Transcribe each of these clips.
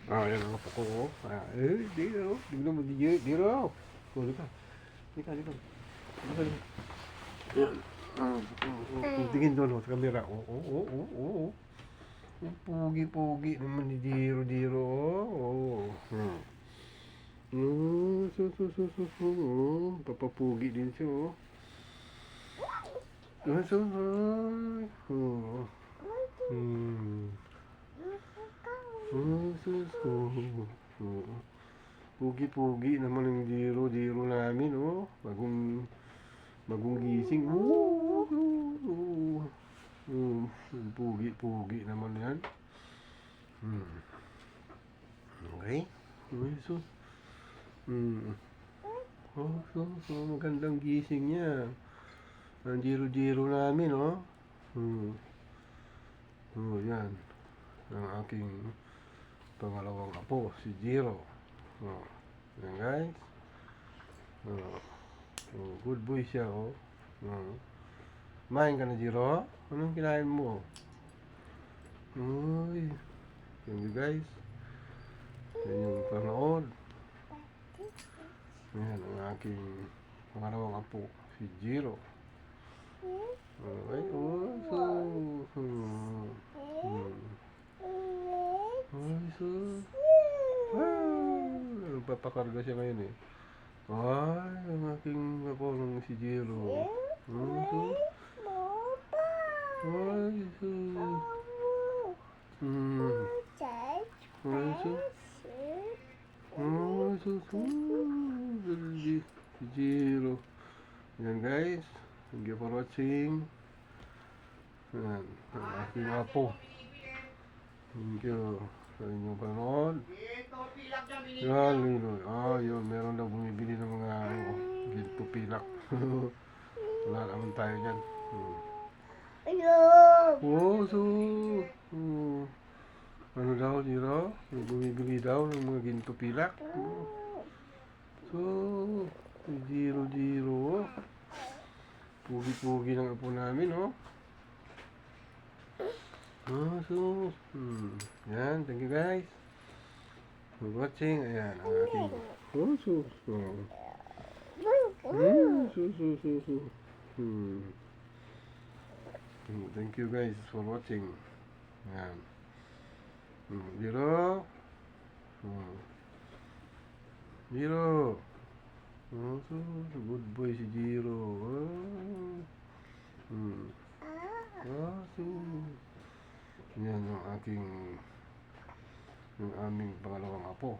Yan ang apo ko. Dito. Dito mo, dito. Dito. Dito, dito. Dito. Yan. Tingin doon sa camera. Pugi-pugi naman ni Diro. Papapugi din siya. Pugi-pugi naman ng Diro namin, bagong gising. Pugi naman yan. Okay. Magandang gising niya. Ang Diro namin, yan. Ang aking pangalawang apo, si Diro. Yan guys. Good boy siya, Kumain ka na, Diro? Anong kinain mo? Thank you guys. Yan yung panood. Yan ang aking pangalawang apo, si Diro. Okay, nagpapakarga siya ngayon ang aking apo ng si Diro. Diro. Yan guys, thank you for watching. Yan, ang aking apo. Thank you sa inyong panood. Yan, yun, meron daw bumibili ng mga ginto pilak. Wala naman tayo dyan. Ano daw, Diro? Bumibili daw ng mga ginto pilak. Diro. Pugi-pugi ng apo namin, yan, thank you guys for watching. Ayan, ang aking thank you guys for watching. Ayan. Diro. Good boy si Diro. Yan yung aming pangalawang apo,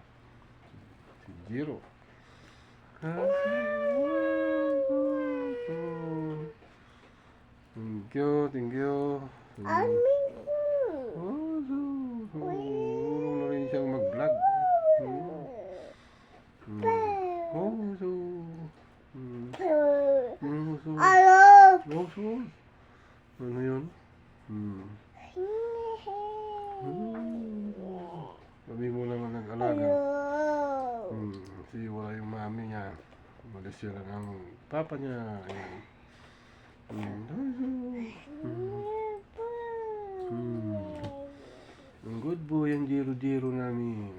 si Diro. Thank you. Marunong na rin siyang mag-vlog. Ano yun? Sabi mo naman nag-alaga. Kasi wala yung mami niya. Malis siya lang ang papa niya. Ang good boy ang Diro namin.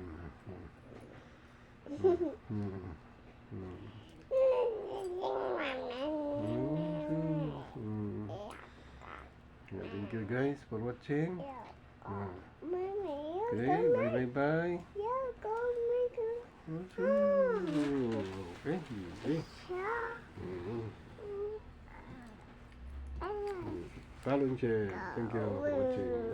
Thank you guys for watching. Okay, bye. Okay. Follow and share. Thank you for watching.